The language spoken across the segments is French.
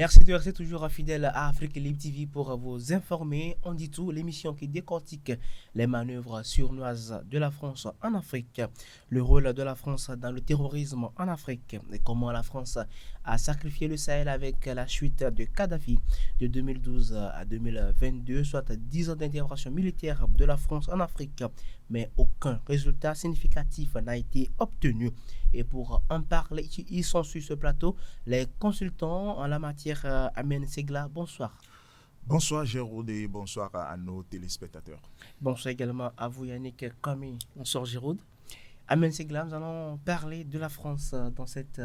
Merci de rester toujours fidèle à Afrique Libre TV pour vous informer. On dit tout, l'émission qui décortique les manœuvres surnoises de la France en Afrique, le rôle de la France dans le terrorisme en Afrique et comment la France a sacrifié le Sahel avec la chute de Kadhafi de 2012 à 2022, soit 10 ans d'intervention militaire de la France en Afrique, mais aucun résultat significatif n'a été obtenu. Et pour en parler, ils sont sur ce plateau les consultants en la matière. Amen Segla, bonsoir. Bonsoir Géraud et bonsoir à nos téléspectateurs. Bonsoir également à vous Yannick Kami. Bonsoir Géraud. Amen Segla, nous allons parler de la France dans cette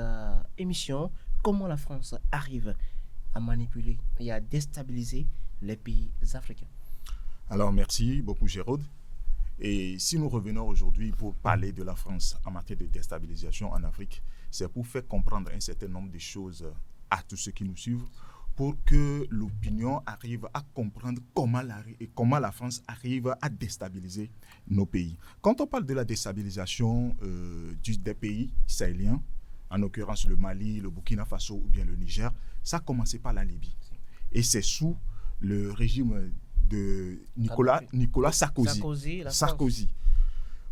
émission. Comment la France arrive à manipuler et à déstabiliser les pays africains. Alors merci beaucoup Géraud. Et si nous revenons aujourd'hui pour parler de la France en matière de déstabilisation en Afrique, c'est pour faire comprendre un certain nombre de choses à tous ceux qui nous suivent, pour que l'opinion arrive à comprendre comment la France arrive à déstabiliser nos pays. Quand on parle de la déstabilisation des pays sahéliens, en l'occurrence le Mali, le Burkina Faso ou bien le Niger, ça a commencé par la Libye. Et c'est sous le régime de Nicolas Sarkozy.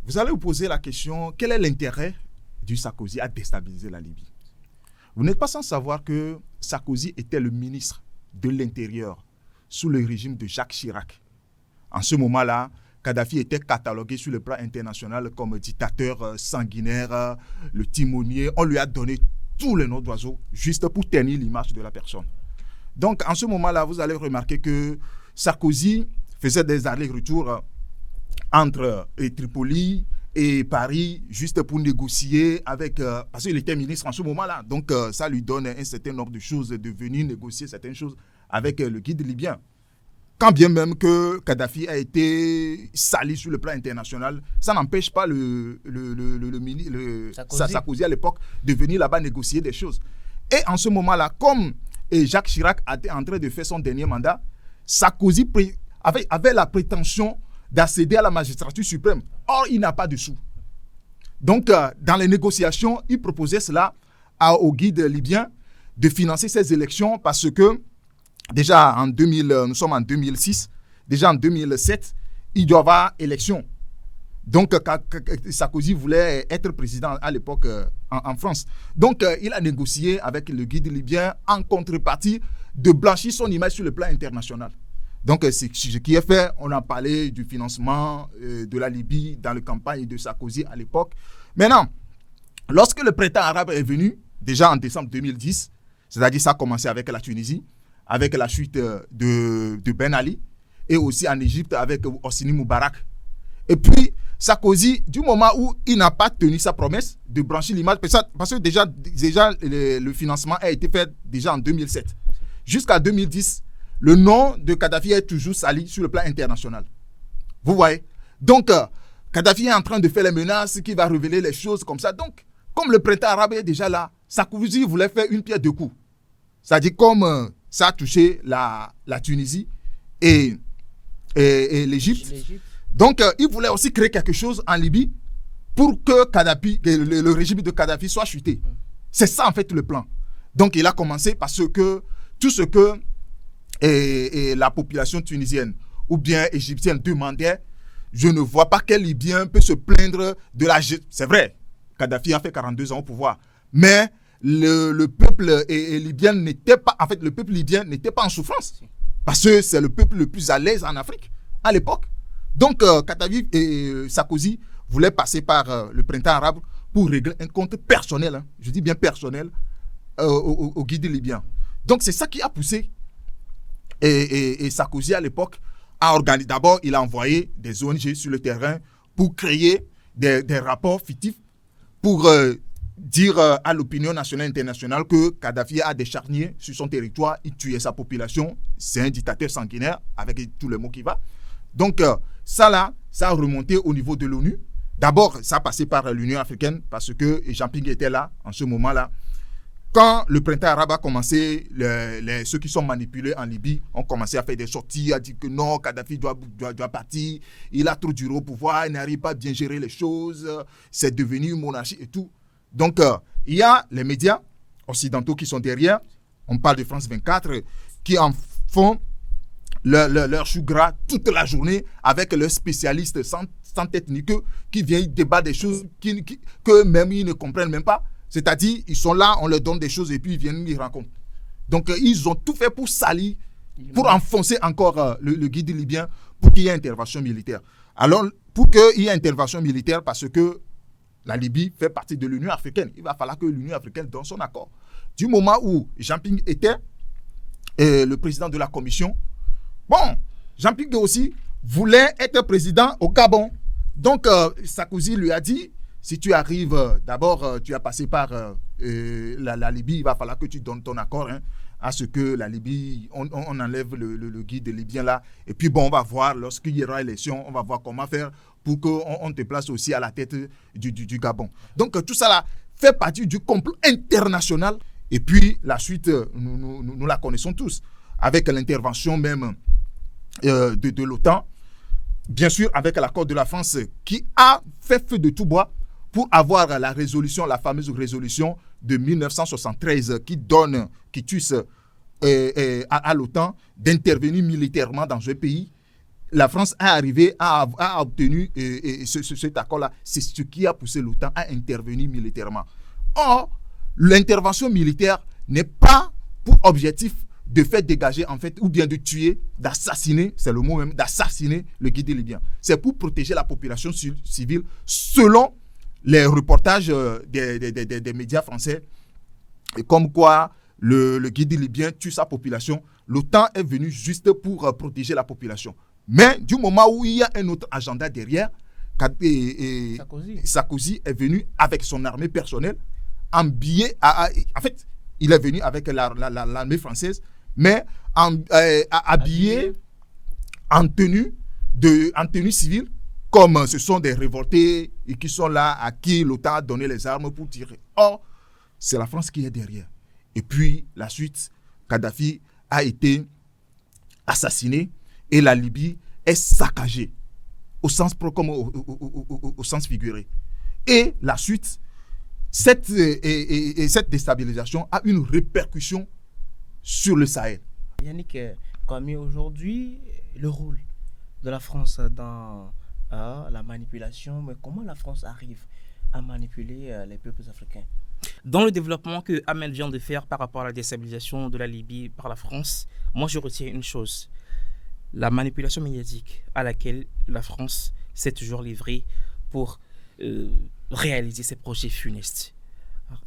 Vous allez vous poser la question, quel est l'intérêt du Sarkozy à déstabiliser la Libye? Vous n'êtes pas sans savoir que Sarkozy était le ministre de l'Intérieur sous le régime de Jacques Chirac. En ce moment-là, Kadhafi était catalogué sur le plan international comme dictateur sanguinaire, le timonier. On lui a donné tous les noms d'oiseaux juste pour ternir l'image de la personne. Donc, en ce moment-là, vous allez remarquer que Sarkozy faisait des allers-retours entre Tripoli et Paris juste pour négocier avec... parce qu'il était ministre en ce moment-là. Donc, ça lui donne un certain nombre de choses de venir négocier certaines choses avec le guide libyen. Quand bien même que Kadhafi a été sali sur le plan international, ça n'empêche pas Sarkozy à l'époque de venir là-bas négocier des choses. Et en ce moment-là, comme Jacques Chirac était en train de faire son dernier mandat, Sarkozy avait la prétention d'accéder à la magistrature suprême. Or, il n'a pas de sous. Donc, dans les négociations, il proposait cela au guide libyen de financer ces élections parce que, déjà en 2000, nous sommes en 2006, déjà en 2007, il doit y avoir élection. Donc, Sarkozy voulait être président à l'époque en France. Donc, il a négocié avec le guide libyen en contrepartie de blanchir son image sur le plan international. Donc, c'est ce qui est fait. On a parlé du financement de la Libye dans la campagne de Sarkozy à l'époque. Maintenant, lorsque le printemps arabe est venu, déjà en décembre 2010, c'est-à-dire ça a commencé avec la Tunisie, avec la chute de Ben Ali, et aussi en Égypte avec Hosni Moubarak. Et puis, Sarkozy, du moment où il n'a pas tenu sa promesse de blanchir l'image, parce que déjà le financement a été fait déjà en 2007. Jusqu'à 2010, le nom de Kadhafi est toujours sali sur le plan international. Vous voyez? Donc, Kadhafi est en train de faire les menaces qui va révéler les choses comme ça. Donc, comme le printemps arabe est déjà là, Sarkozy voulait faire une pierre deux coups. C'est-à-dire comme ça a touché la Tunisie et l'Égypte. Donc, il voulait aussi créer quelque chose en Libye pour que le régime de Kadhafi soit chuté. C'est ça, en fait, le plan. Donc, il a commencé parce que tout ce que la population tunisienne ou bien égyptienne demandait, je ne vois pas quel Libyen peut se plaindre de la... C'est vrai, Kadhafi a fait 42 ans au pouvoir, mais le peuple libyen n'était pas... En fait, le peuple libyen n'était pas en souffrance parce que c'est le peuple le plus à l'aise en Afrique à l'époque. Donc, Kadhafi et Sarkozy voulaient passer par le printemps arabe pour régler un compte personnel, je dis bien personnel, au guide libyen. Donc, c'est ça qui a poussé et Sarkozy à l'époque a organisé. D'abord, il a envoyé des ONG sur le terrain pour créer des rapports fictifs pour dire à l'opinion nationale et internationale que Kadhafi a des charniers sur son territoire, il tuait sa population, c'est un dictateur sanguinaire avec tous les mots qui va. Donc, ça a remonté au niveau de l'ONU. D'abord, ça a passé par l'Union africaine parce que Jean Ping était là en ce moment-là. Quand le printemps arabe a commencé, ceux qui sont manipulés en Libye ont commencé à faire des sorties, à dire que non, Kadhafi doit partir, il a trop duré au pouvoir, il n'arrive pas à bien gérer les choses, c'est devenu une monarchie et tout. Donc, il y a les médias occidentaux qui sont derrière On parle de France 24 qui en font leur chou gras toute la journée avec leurs spécialistes sans tête ni queue qui viennent débattre des choses que même ils ne comprennent même pas. C'est-à-dire, ils sont là, on leur donne des choses et puis ils viennent y raconter. Donc, ils ont tout fait pour salir, pour enfoncer encore le guide libyen pour qu'il y ait intervention militaire. Alors, pour qu'il y ait intervention militaire, parce que la Libye fait partie de l'Union africaine, il va falloir que l'Union africaine donne son accord. Du moment où Jean Ping était le président de la commission, bon, Jean Ping aussi voulait être président au Gabon. Donc, Sarkozy lui a dit, si tu arrives, d'abord, tu as passé par la Libye, il va falloir que tu donnes ton accord à ce que la Libye, on enlève le guide libyen là. Et puis, bon, on va voir, lorsqu'il y aura élection, on va voir comment faire pour qu'on te place aussi à la tête du Gabon. Donc, tout ça là fait partie du complot international. Et puis, la suite, nous la connaissons tous, avec l'intervention même de l'OTAN, bien sûr, avec l'accord de la France qui a fait feu de tout bois pour avoir la résolution, la fameuse résolution de 1973 qui tue à l'OTAN d'intervenir militairement dans un pays. La France a obtenu cet accord-là. C'est ce qui a poussé l'OTAN à intervenir militairement. Or, l'intervention militaire n'est pas pour objectif de faire dégager, en fait, ou bien de tuer, d'assassiner, c'est le mot même, d'assassiner le guide libyen. C'est pour protéger la population civile selon les reportages des médias français, et comme quoi le guide libyen tue sa population. L'OTAN est venu juste pour protéger la population. Mais du moment où il y a un autre agenda derrière, Sarkozy est venu avec son armée personnelle, habillé, en fait, il est venu avec l'armée française, mais habillé en tenue civile, comme ce sont des révoltés et qui sont là, à qui l'OTAN a donné les armes pour tirer. Or, c'est la France qui est derrière. Et puis, la suite, Kadhafi a été assassiné et la Libye est saccagée, au sens propre comme au sens figuré. Et la suite, cette déstabilisation a une répercussion sur le Sahel. Yannick, comme aujourd'hui, le rôle de la France dans la manipulation, mais comment la France arrive à manipuler les peuples africains? Dans le développement que Ahmed vient de faire par rapport à la déstabilisation de la Libye par la France, moi je retiens une chose: la manipulation médiatique à laquelle la France s'est toujours livrée pour réaliser ses projets funestes.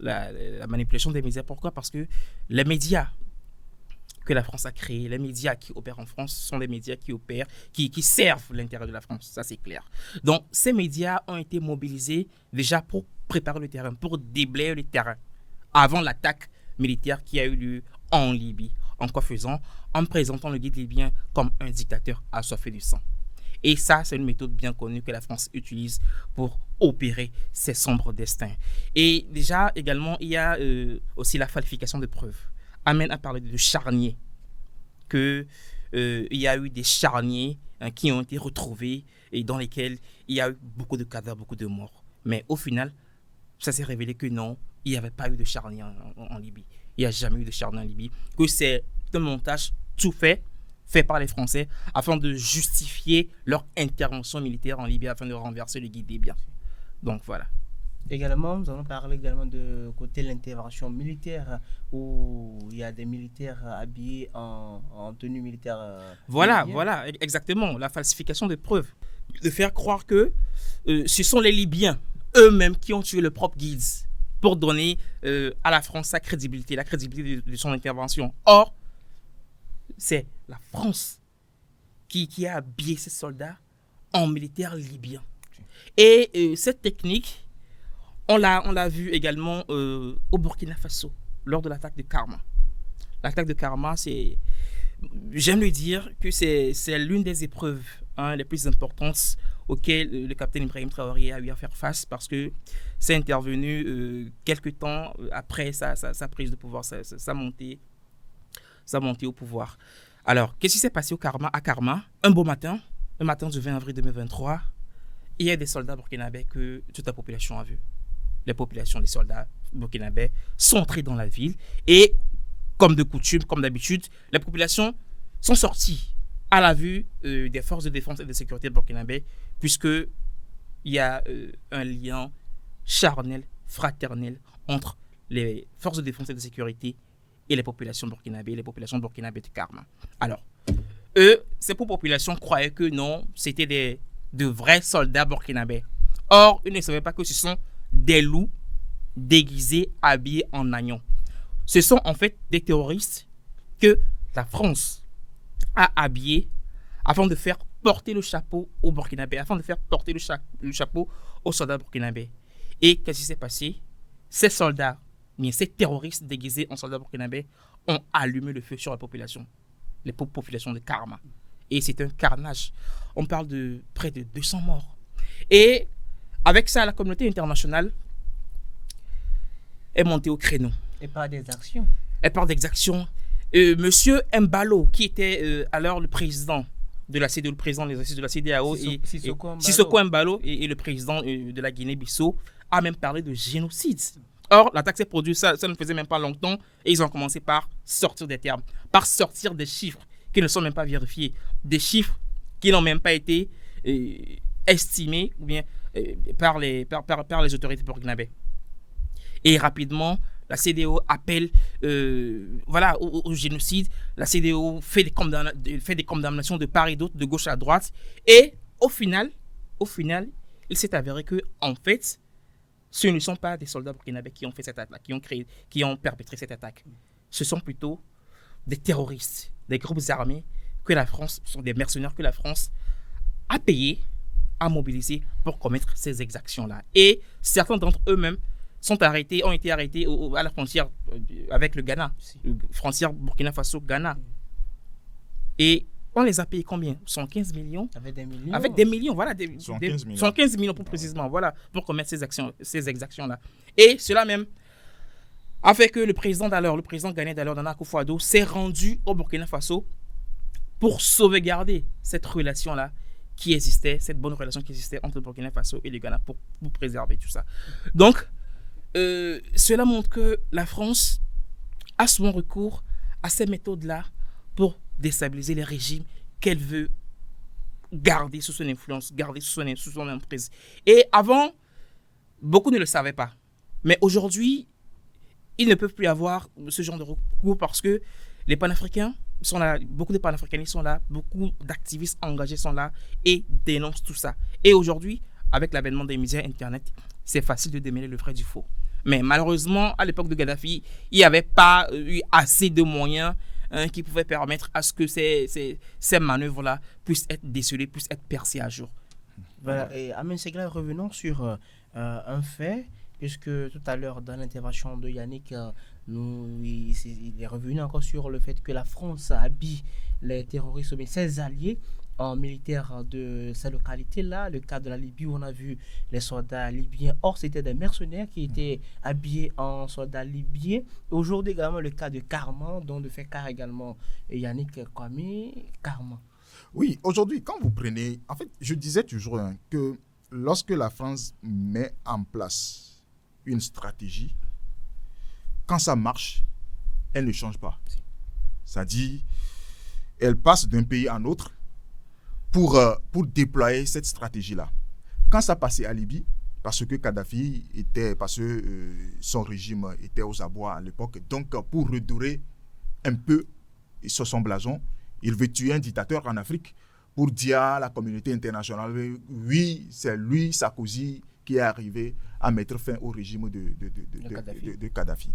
La manipulation des médias, pourquoi? Parce que les médias que la France a créés, les médias qui opèrent en France, sont des médias qui servent l'intérêt de la France, ça c'est clair. Donc ces médias ont été mobilisés déjà pour préparer le terrain, pour déblayer le terrain, avant l'attaque militaire qui a eu lieu en Libye. En quoi faisant? En présentant le guide libyen comme un dictateur assoiffé du sang. Et ça, c'est une méthode bien connue que la France utilise pour opérer ses sombres destins. Et déjà, également, il y a aussi la falsification de preuves. Ahmed a parlé de charniers, qu'il y a eu des charniers qui ont été retrouvés et dans lesquels il y a eu beaucoup de cadavres, beaucoup de morts. Mais au final, ça s'est révélé que non, il n'y avait pas eu de charniers en Libye. Il n'y a jamais eu de charniers en Libye. Que c'est un montage tout fait par les Français afin de justifier leur intervention militaire en Libye, afin de renverser le guide libyen. Donc voilà. Également, nous allons parler également de côté de l'intervention militaire où il y a des militaires habillés en tenue militaire. Voilà, exactement. La falsification de preuves. De faire croire que ce sont les Libyens eux-mêmes qui ont tué le propre guide pour donner à la France sa crédibilité, la crédibilité de son intervention. Or, c'est la France qui a habillé ses soldats en militaires libyens. Et cette technique, on l'a vu également au Burkina Faso, lors de l'attaque de Karma. L'attaque de Karma, j'aime le dire que c'est l'une des épreuves les plus importantes auxquelles le capitaine Ibrahim Traoré a eu à faire face, parce que c'est intervenu quelques temps après sa prise de pouvoir, sa montée au pouvoir. Alors, qu'est-ce qui s'est passé à Karma? Un beau matin, le matin du 20 avril 2023, il y a des soldats burkinabés que toute la population a vu. Les populations, les soldats burkinabés sont entrés dans la ville et comme de coutume, comme d'habitude, les populations sont sorties à la vue des forces de défense et de sécurité burkinabé, puisque il y a un lien charnel, fraternel entre les forces de défense et de sécurité et les populations burkinabé de Karma. Alors, ces populations croyaient que non, c'était de vrais soldats burkinabés. Or, ils ne savaient pas que ce sont des loups déguisés, habillés en agneaux. Ce sont en fait des terroristes que la France a habillés afin de faire porter le chapeau aux Burkinabés, afin de faire porter le chapeau aux soldats burkinabés. Et qu'est-ce qui s'est passé? Ces soldats, ces terroristes déguisés en soldats burkinabés ont allumé le feu sur la population, les populations de Karma. Et c'est un carnage. On parle de près de 200 morts. Et avec ça, la communauté internationale est montée au créneau. Et par des actions. Elle parle d'exactions. Monsieur Mbalo, qui était alors le président de la CEDEAO, le président des assises de la CEDEAO, Sissoko Mbalo et le président de la Guinée-Bissau, a même parlé de génocide. Or, l'attaque s'est produite, ça ne faisait même pas longtemps, et ils ont commencé par sortir des termes, par sortir des chiffres qui ne sont même pas vérifiés, des chiffres qui n'ont même pas été estimés ou bien, par les autorités burkinabées. Et rapidement, la CEDEAO appelle au génocide. La CEDEAO fait des condamnations de part et d'autre, de gauche à droite. Et au final, il s'est avéré que, en fait, ce ne sont pas des soldats burkinabés qui ont fait cette attaque, qui ont perpétré cette attaque. Ce sont plutôt des terroristes, des groupes armés que la France, sont des mercenaires que la France a payés, a mobilisés pour commettre ces exactions-là. Et certains d'entre eux-mêmes ont été arrêtés à la frontière avec le Ghana, frontière Burkina Faso-Ghana. Et on les a payés combien? 115 millions. Avec des millions. Avec des millions, voilà. 115 millions pour précisément, voilà, pour commettre ces exactions-là. Et cela même a fait que le président ghanéen d'alors, Nana Akufo-Addo, s'est rendu au Burkina Faso pour sauvegarder cette relation-là qui existait, cette bonne relation qui existait entre le Burkina Faso et le Ghana, pour préserver tout ça. Donc, cela montre que la France a souvent recours à ces méthodes-là pour déstabiliser les régimes qu'elle veut garder sous son influence, garder sous son emprise. Et avant, beaucoup ne le savaient pas. Mais aujourd'hui, ils ne peuvent plus avoir ce genre de recours parce que les panafricains sont là, beaucoup de panafricanistes sont là, beaucoup d'activistes engagés sont là et dénoncent tout ça. Et aujourd'hui, avec l'avènement des médias Internet, c'est facile de démêler le vrai du faux. Mais malheureusement, à l'époque de Kadhafi, il n'y avait pas eu assez de moyens qui pouvaient permettre à ce que ces manœuvres-là puissent être décelées, puissent être percées à jour. Voilà. Et Amen Segla, revenons sur un fait, puisque tout à l'heure, dans l'intervention de Yannick, il est revenu encore sur le fait que la France habille les terroristes, mais ses alliés, en militaire de cette localité-là, le cas de la Libye où on a vu les soldats libyens. Or, c'était des mercenaires qui étaient habillés en soldats libyens. Aujourd'hui également, le cas de Karma, dont de fait car également Yannick Kwame Karma. Oui, aujourd'hui, quand vous prenez... En fait, je disais toujours que lorsque la France met en place une stratégie, quand ça marche, elle ne change pas. C'est-à-dire, elle passe d'un pays à un autre pour déployer cette stratégie-là. Quand ça passait à Libye, parce que Kadhafi son régime était aux abois à l'époque, donc pour redorer un peu sur son blason, il veut tuer un dictateur en Afrique pour dire à la communauté internationale, oui, c'est lui, Sarkozy, qui est arrivé à mettre fin au régime de Kadhafi.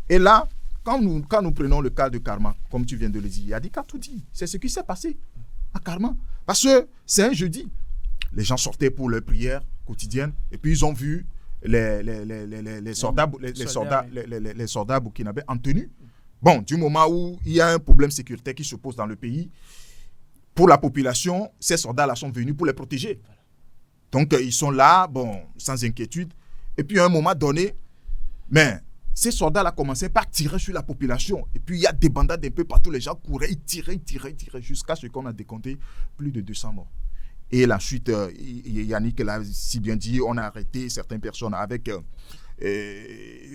Et là, quand nous prenons le cas de Karma, comme tu viens de le dire, Yannick a tout dit. C'est ce qui s'est passé à Karma. Parce que c'est un jeudi. Les gens sortaient pour leur prière quotidienne et puis ils ont vu les soldats burkinabés en tenue. Bon, du moment où il y a un problème sécuritaire qui se pose dans le pays, pour la population, ces soldats-là sont venus pour les protéger. Donc, ils sont là, bon, sans inquiétude. Et puis, à un moment donné, ces soldats-là commençaient par tirer sur la population. Et puis, il y a des bandades un peu partout. Les gens couraient, ils tiraient, jusqu'à ce qu'on a décompté plus de 200 morts. Et ensuite, Yannick l'a si bien dit, on a arrêté certaines personnes avec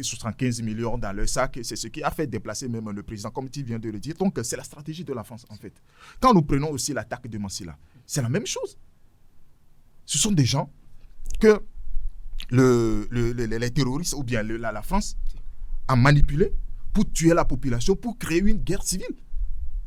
75 millions dans leur sac. C'est ce qui a fait déplacer même le président, comme tu viens de le dire. Donc, c'est la stratégie de la France, en fait. Quand nous prenons aussi l'attaque de Massila, c'est la même chose. Ce sont des gens que les terroristes ou bien la France a manipulé pour tuer la population, pour créer une guerre civile.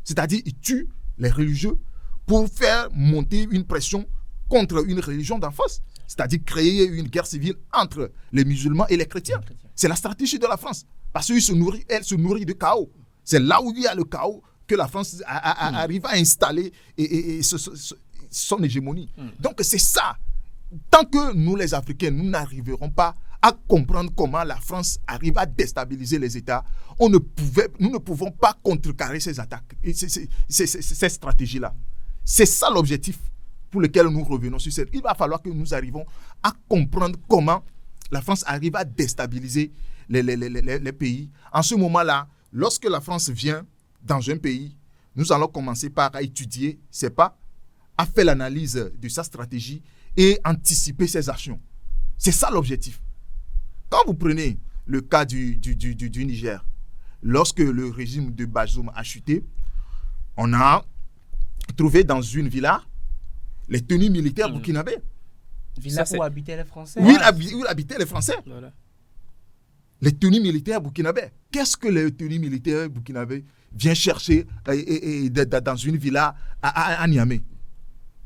C'est-à-dire, ils tuent les religieux pour faire monter une pression contre une religion d'en face. C'est-à-dire créer une guerre civile entre les musulmans et les chrétiens. C'est la stratégie de la France. Parce qu'elle se nourrit de chaos. C'est là où il y a le chaos que la France arrive à installer son hégémonie. Donc c'est ça. Tant que nous, les Africains, nous n'arriverons pas à comprendre comment la France arrive à déstabiliser les États, nous ne pouvons pas contrecarrer ces attaques, ces stratégies-là. C'est ça l'objectif pour lequel nous revenons sur cette. Il va falloir que nous arrivions à comprendre comment la France arrive à déstabiliser les pays. En ce moment-là, lorsque la France vient dans un pays, nous allons commencer par étudier ses pas, à faire l'analyse de sa stratégie et anticiper ses actions. C'est ça l'objectif. Quand vous prenez le cas du Niger, lorsque le régime de Bazoum a chuté, on a trouvé dans une villa les tenues militaires burkinabés. Villa où habitaient les Français. Oui, où habitaient les Français. Voilà. Les tenues militaires burkinabés. Qu'est-ce que les tenues militaires burkinabés viennent chercher dans une villa à Niamey?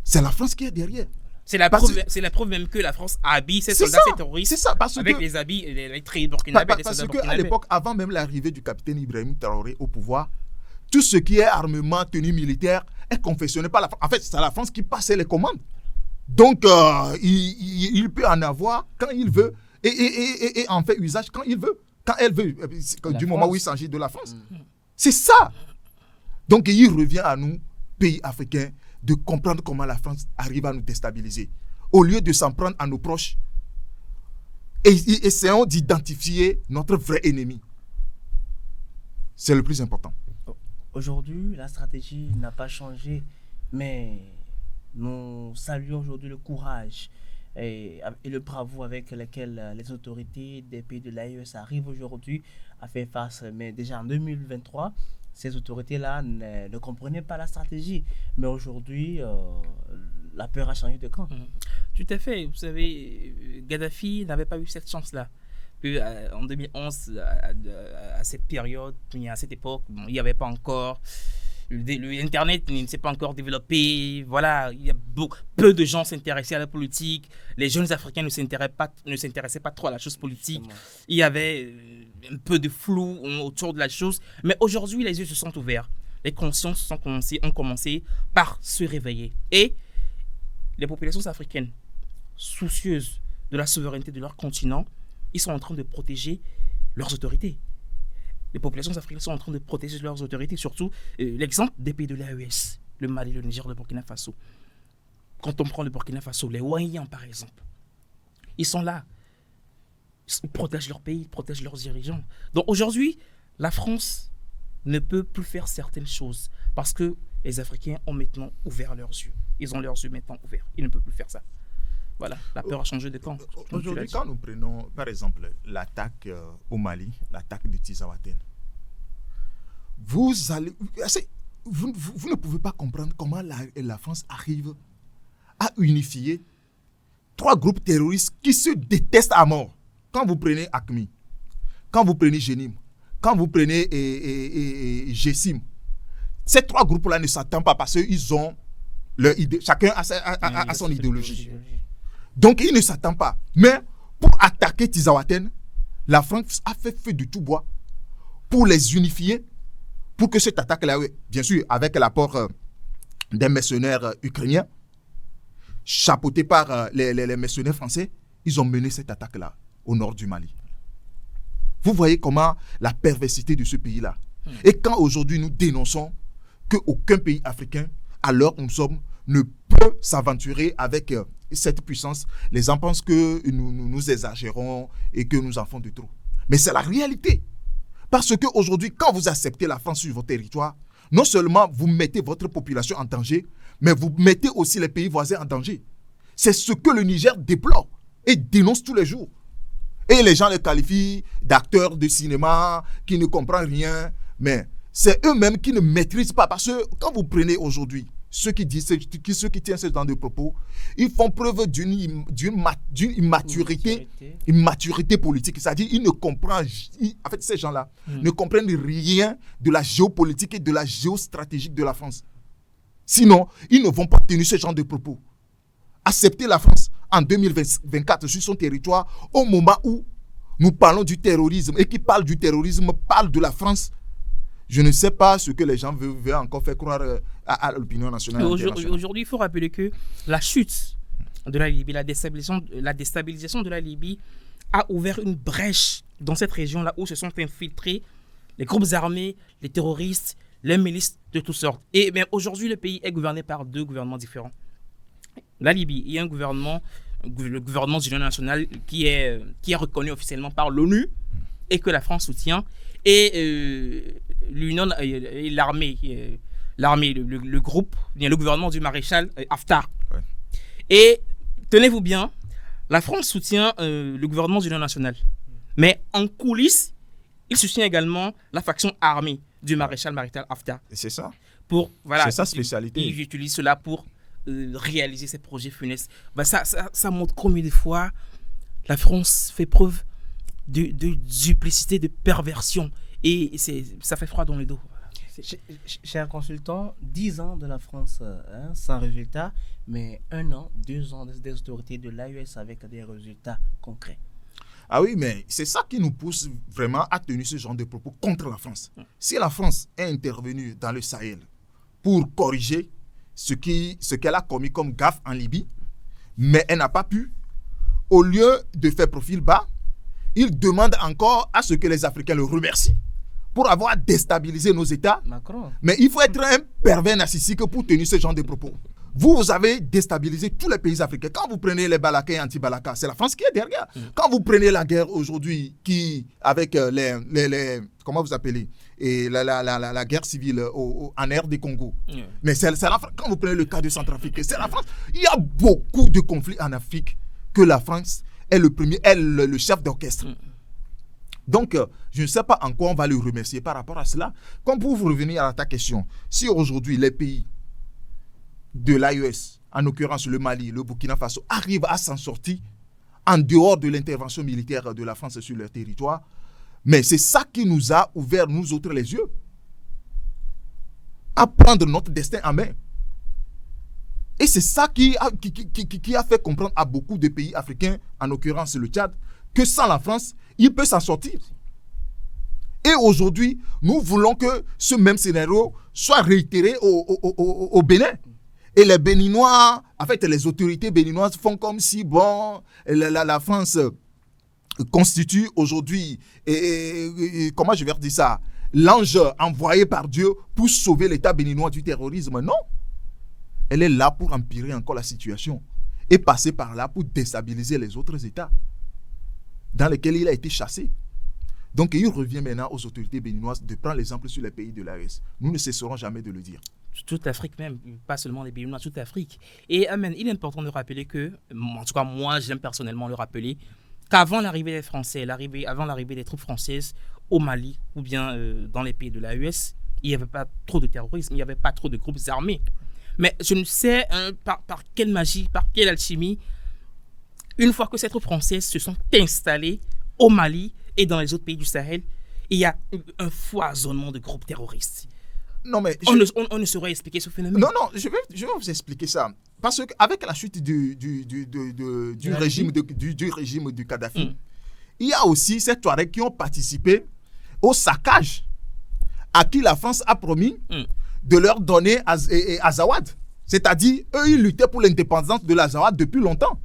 C'est la France qui est derrière. C'est la preuve même que la France habille ses soldats, ses terroristes avec les habits, les traits burkinabés. Parce qu'à l'époque, avant même l'arrivée du capitaine Ibrahim Traoré au pouvoir, tout ce qui est armement, tenue militaire est confectionné par la France. En fait, c'est la France qui passait les commandes. Donc, il peut en avoir quand il veut et en fait usage quand il veut. Quand elle veut, du moment où il s'agit de la France. C'est ça. Donc, il revient à nous, pays africains, de comprendre comment la France arrive à nous déstabiliser. Au lieu de s'en prendre à nos proches, essayons d'identifier notre vrai ennemi. C'est le plus important. Aujourd'hui, la stratégie n'a pas changé, mais nous saluons aujourd'hui le courage et le bravoure avec lequel les autorités des pays de l'AES arrivent aujourd'hui à faire face. Mais déjà en 2023, ces autorités-là ne comprenaient pas la stratégie. Mais aujourd'hui, la peur a changé de camp. Tout à fait. Vous savez, Gaddafi n'avait pas eu cette chance-là. En 2011, à cette période, à cette époque, il n'y avait pas encore... Internet ne s'est pas encore développé. Voilà, il y a peu de gens s'intéressaient à la politique. Les jeunes Africains ne s'intéressaient pas trop à la chose politique. Il y avait un peu de flou autour de la chose. Mais aujourd'hui, les yeux se sont ouverts. Les consciences ont commencé par se réveiller. Et les populations africaines, soucieuses de la souveraineté de leur continent, ils sont en train de protéger leurs autorités. Les populations africaines sont en train de protéger leurs autorités, surtout l'exemple des pays de l'AES, le Mali, le Niger, le Burkina Faso. Quand on prend le Burkina Faso, les Ouahians par exemple, ils sont là. Ils protègent leur pays, ils protègent leurs dirigeants. Donc aujourd'hui, la France ne peut plus faire certaines choses parce que les Africains ont maintenant ouvert leurs yeux. Ils ont leurs yeux maintenant ouverts. Ils ne peuvent plus faire ça. Voilà, la peur a changé de camp. Aujourd'hui, quand nous prenons, par exemple, l'attaque au Mali, l'attaque de Tizawaten, vous ne pouvez pas comprendre comment la France arrive à unifier 3 groupes terroristes qui se détestent à mort. Quand vous prenez AQMI, quand vous prenez Jenim, quand vous prenez GSIM, ces 3 groupes-là ne s'attendent pas parce qu'ils ont leur idée, chacun a son idéologie. Donc, ils ne s'attendent pas. Mais pour attaquer Tizawaten, la France a fait feu de tout bois pour les unifier, pour que cette attaque-là, bien sûr, avec l'apport des mercenaires ukrainiens, chapeautés par les mercenaires français, ils ont mené cette attaque-là au nord du Mali. Vous voyez comment la perversité de ce pays-là. Et quand aujourd'hui nous dénonçons qu'aucun pays africain, à l'heure où nous sommes, ne peut s'aventurer avec cette puissance, les gens pensent que nous exagérons et que nous en faisons de trop. Mais c'est la réalité. Parce qu'aujourd'hui, quand vous acceptez la France sur votre territoire, non seulement vous mettez votre population en danger, mais vous mettez aussi les pays voisins en danger. C'est ce que le Niger déplore et dénonce tous les jours. Et les gens les qualifient d'acteurs de cinéma qui ne comprennent rien. Mais c'est eux-mêmes qui ne maîtrisent pas. Parce que quand vous prenez aujourd'hui ceux qui disent, ceux qui tiennent ce genre de propos, ils font preuve d'une immaturité politique. C'est-à-dire qu'ils ne comprennent, en fait, ces gens-là ne comprennent rien de la géopolitique et de la géostratégie de la France. Sinon, ils ne vont pas tenir ce genre de propos. Accepter la France en 2024 sur son territoire au moment où nous parlons du terrorisme et qui parle du terrorisme parle de la France. Je ne sais pas ce que les gens veulent encore faire croire à l'opinion nationale. Aujourd'hui, il faut rappeler que la chute de la Libye, la déstabilisation de la Libye a ouvert une brèche dans cette région-là où se sont infiltrés les groupes armés, les terroristes, les milices de toutes sortes. Et bien aujourd'hui, le pays est gouverné par 2 gouvernements différents. La Libye, il y a un gouvernement, le gouvernement d'union nationale qui est reconnu officiellement par l'ONU et que la France soutient. Et l'Union et l'armée, le groupe, le gouvernement du maréchal Haftar. Ouais. Et tenez-vous bien, la France soutient le gouvernement d'union nationale. Mais en coulisses, il soutient également la faction armée du maréchal Haftar. Et c'est ça. C'est sa spécialité. Il utilise cela pour réaliser ses projets funestes. Ça montre combien de fois la France fait preuve de duplicité, de perversion. Et ça fait froid dans le dos. Cher consultant, 10 ans de la France sans résultat, mais 1 an, 2 ans des autorités de l'AES avec des résultats concrets. Ah oui, mais c'est ça qui nous pousse vraiment à tenir ce genre de propos contre la France. Si la France est intervenue dans le Sahel pour corriger ce qu'elle a commis comme gaffe en Libye, mais elle n'a pas pu, au lieu de faire profil bas, il demande encore à ce que les Africains le remercient pour avoir déstabilisé nos États. Macron. Mais il faut être un pervers narcissique pour tenir ce genre de propos. Vous avez déstabilisé tous les pays africains. Quand vous prenez les Balaka et anti-Balaka, c'est la France qui est derrière. Quand vous prenez la guerre aujourd'hui, avec comment vous appelez, et la guerre civile en RD Congo, mais c'est la France. Quand vous prenez le cas de Centrafrique, c'est la France. Il y a beaucoup de conflits en Afrique que la France est le chef d'orchestre. Donc, je ne sais pas en quoi on va le remercier par rapport à cela. Comme pour vous revenir à ta question, si aujourd'hui les pays de l'AES, en l'occurrence le Mali, le Burkina Faso, arrivent à s'en sortir en dehors de l'intervention militaire de la France sur leur territoire, mais c'est ça qui nous a ouvert, nous autres, les yeux, à prendre notre destin en main. Et c'est ça qui a fait comprendre à beaucoup de pays africains, en l'occurrence le Tchad, que sans la France, il peut s'en sortir. Et aujourd'hui, nous voulons que ce même scénario soit réitéré au Bénin. Et les Béninois, en fait, les autorités béninoises font comme si, bon, la France constitue aujourd'hui, comment je vais dire ça, l'ange envoyé par Dieu pour sauver l'État béninois du terrorisme. Non. Elle est là pour empirer encore la situation et passer par là pour déstabiliser les autres États dans lesquels il a été chassé. Donc, il revient maintenant aux autorités béninoises de prendre l'exemple sur les pays de l'AES. Nous ne cesserons jamais de le dire. Toute l'Afrique même, pas seulement les Béninois, toute l'Afrique. Et Amen, il est important de rappeler que, en tout cas moi j'aime personnellement le rappeler, qu'avant l'arrivée des Français, avant l'arrivée des troupes françaises au Mali ou bien dans les pays de l'AES, il n'y avait pas trop de terrorisme, il n'y avait pas trop de groupes armés. Mais je ne sais par quelle magie, par quelle alchimie, une fois que ces troupes françaises se sont installées au Mali et dans les autres pays du Sahel, il y a un foisonnement de groupes terroristes. Non, mais on ne saurait expliquer ce phénomène. Non, je vais vous expliquer ça. Parce qu'avec la chute du régime du Kadhafi, il y a aussi ces Touaregs qui ont participé au saccage à qui la France a promis de leur donner Azawad. C'est-à-dire, eux, ils luttaient pour l'indépendance de l'Azawad depuis longtemps.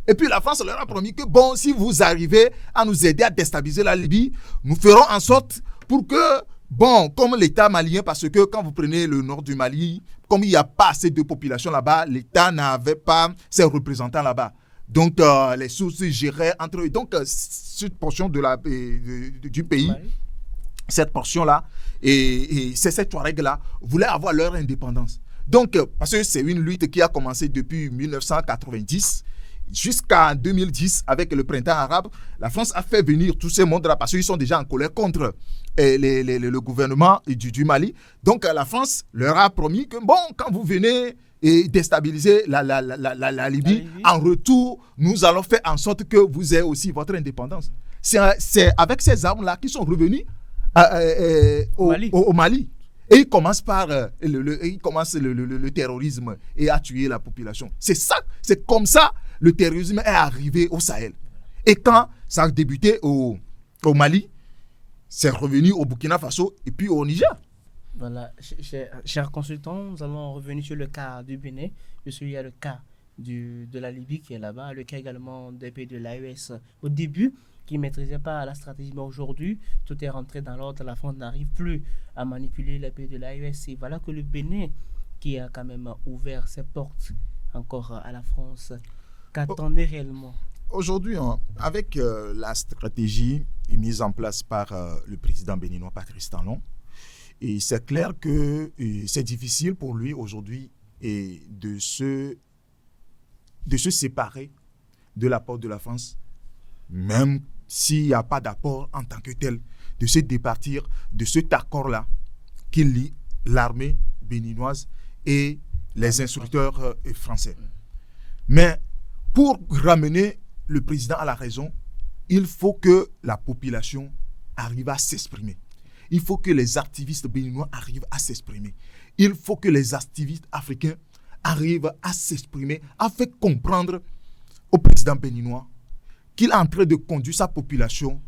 Et puis la France leur a promis que, bon, si vous arrivez à nous aider à déstabiliser la Libye, nous ferons en sorte pour que, bon, comme l'État malien, parce que quand vous prenez le nord du Mali, comme il n'y a pas assez de population là-bas, l'État n'avait pas ses représentants là-bas. Donc, les sources géraient entre eux. Donc, cette portion du pays, cette portion-là, et ces Touaregs-là voulaient avoir leur indépendance. Donc, parce que c'est une lutte qui a commencé depuis 1990, jusqu'en 2010, avec le printemps arabe, la France a fait venir tous ces mondes-là parce qu'ils sont déjà en colère contre le gouvernement du Mali. Donc la France leur a promis que, bon, quand vous venez et déstabiliser la Libye, en retour, nous allons faire en sorte que vous ayez aussi votre indépendance. C'est avec ces armes-là qu'ils sont revenus au Mali. Et ils commencent par le terrorisme et à tuer la population. C'est comme ça le terrorisme est arrivé au Sahel. Et quand ça a débuté au Mali, c'est revenu au Burkina Faso et puis au Niger. Voilà, chers consultants, nous allons revenir sur le cas du Bénin. Il y a le cas de la Libye qui est là-bas, le cas également des pays de l'AES au début, qui ne maîtrisaient pas la stratégie. Mais aujourd'hui, tout est rentré dans l'ordre. La France n'arrive plus à manipuler les pays de l'AES. Et voilà que le Bénin, qui a quand même ouvert ses portes encore à la France, qu'attendait réellement. Aujourd'hui, avec la stratégie mise en place par le président béninois Patrice Talon, et c'est clair que c'est difficile pour lui aujourd'hui de se séparer de l'apport de la France, même s'il n'y a pas d'apport en tant que tel, de se départir de cet accord-là qui lie l'armée béninoise et les instructeurs français. Mais pour ramener le président à la raison, il faut que la population arrive à s'exprimer. Il faut que les activistes béninois arrivent à s'exprimer. Il faut que les activistes africains arrivent à s'exprimer, à faire comprendre au président béninois qu'il est en train de conduire sa population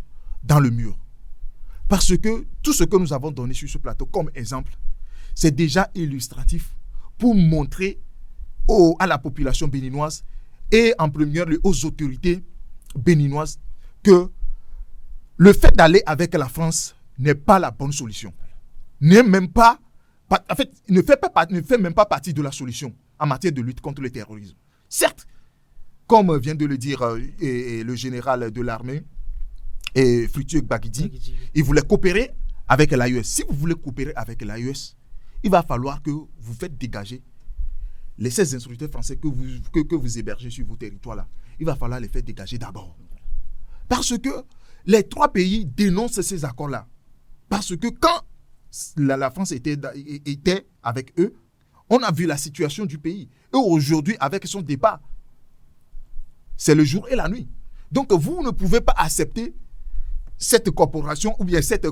dans le mur. Parce que tout ce que nous avons donné sur ce plateau comme exemple, c'est déjà illustratif pour montrer à la population béninoise et en première lieu aux autorités béninoises que le fait d'aller avec la France n'est pas la bonne solution. Ne fait même pas partie de la solution en matière de lutte contre le terrorisme. Certes, comme vient de le dire le général de l'armée, Fructueux Gbagidi, il voulait coopérer avec l'AES. Si vous voulez coopérer avec l'AES, il va falloir que vous faites dégager les 16 instructeurs français que vous hébergez sur vos territoires-là. Il va falloir les faire dégager d'abord. Parce que les 3 pays dénoncent ces accords-là. Parce que quand la France était avec eux, on a vu la situation du pays. Et aujourd'hui, avec son départ, c'est le jour et la nuit. Donc, vous ne pouvez pas accepter cette corporation ou bien cette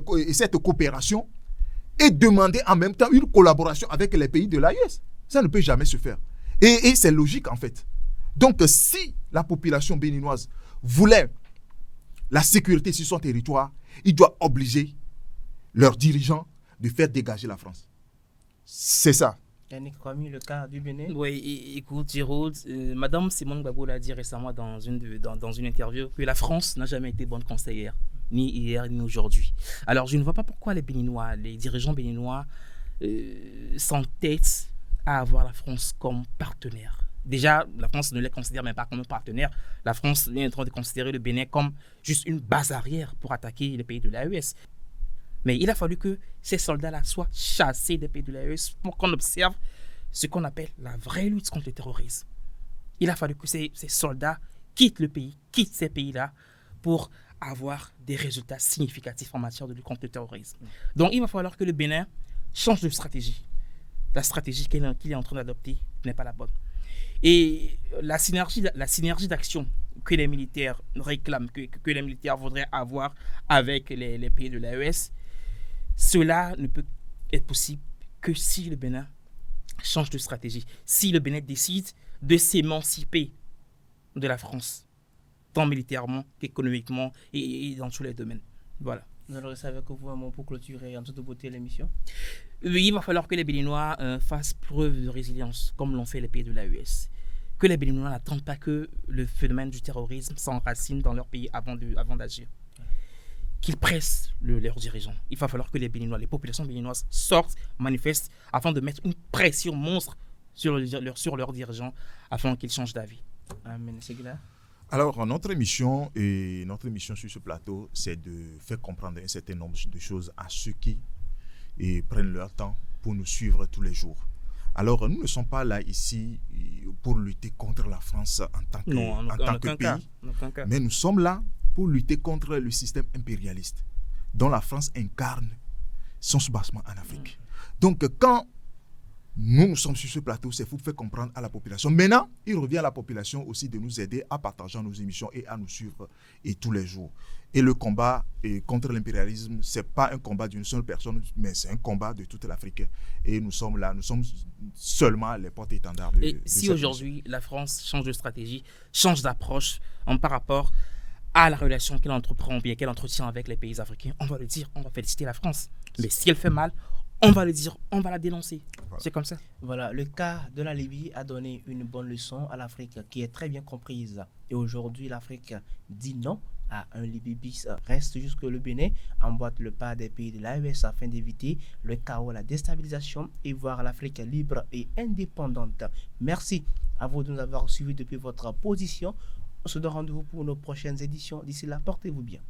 coopération et demander en même temps une collaboration avec les pays de l'AES. Ça ne peut jamais se faire. Et c'est logique, en fait. Donc, si la population béninoise voulait la sécurité sur son territoire, il doit obliger leurs dirigeants de faire dégager la France. C'est ça. Yannick Kwame, le cas du Bénin. Oui, écoute, Giroud, Madame Simone Gbagbo l'a dit récemment dans une interview que la France n'a jamais été bonne conseillère, ni hier, ni aujourd'hui. Alors, je ne vois pas pourquoi les Béninois, les dirigeants béninois s'entêtent à avoir la France comme partenaire. Déjà, la France ne les considère même pas comme un partenaire. La France est en train de considérer le Bénin comme juste une base arrière pour attaquer les pays de l'AES. Mais il a fallu que ces soldats-là soient chassés des pays de l'AES pour qu'on observe ce qu'on appelle la vraie lutte contre le terrorisme. Il a fallu que ces soldats quittent le pays, quittent ces pays-là pour avoir des résultats significatifs en matière de lutte contre le terrorisme. Donc, il va falloir que le Bénin change de stratégie. La stratégie qu'il est en train d'adopter n'est pas la bonne. Et la synergie d'action que les militaires réclament, que les militaires voudraient avoir avec les pays de l'AES, cela ne peut être possible que si le Bénin change de stratégie, si le Bénin décide de s'émanciper de la France, tant militairement qu'économiquement et dans tous les domaines. Voilà. Nous allons rester avec vous un mot pour clôturer en toute beauté l'émission. Il va falloir que les Béninois fassent preuve de résilience, comme l'ont fait les pays de l'AES. Que les Béninois n'attendent pas que le phénomène du terrorisme s'enracine dans leur pays avant d'agir. Qu'ils pressent leurs dirigeants. Il va falloir que les Béninois, les populations béninoises sortent, manifestent, afin de mettre une pression monstre sur leurs dirigeants, afin qu'ils changent d'avis. Amen. Segla. Alors, notre mission sur ce plateau, c'est de faire comprendre un certain nombre de choses à ceux qui prennent leur temps pour nous suivre tous les jours. Alors, nous ne sommes pas là ici pour lutter contre la France en tant que, Non, en tant que pays, en aucun cas. mais nous sommes là pour lutter contre le système impérialiste dont la France incarne son soubassement en Afrique. Donc, quand nous sommes sur ce plateau, c'est pour faire comprendre à la population. Maintenant, il revient à la population aussi de nous aider à partager nos émissions et à nous suivre tous les jours. Et le combat contre l'impérialisme, ce n'est pas un combat d'une seule personne, mais c'est un combat de toute l'Afrique. Et nous sommes là, nous sommes seulement les porte-étendards de Et si cette aujourd'hui la France change de stratégie, change d'approche par rapport à la relation qu'elle entreprend, bien qu'elle entretient avec les pays africains, on va le dire, on va féliciter la France. Mais si elle fait mal, on va le dire, on va la dénoncer. Voilà. C'est comme ça. Voilà, le cas de la Libye a donné une bonne leçon à l'Afrique qui est très bien comprise. Et aujourd'hui, l'Afrique dit non à un Libye bis. Reste jusque le Bénin emboîte le pas des pays de l'AES afin d'éviter le chaos, la déstabilisation et voir l'Afrique libre et indépendante. Merci à vous de nous avoir suivis depuis votre position. On se donne rendez-vous pour nos prochaines éditions. D'ici là, portez-vous bien.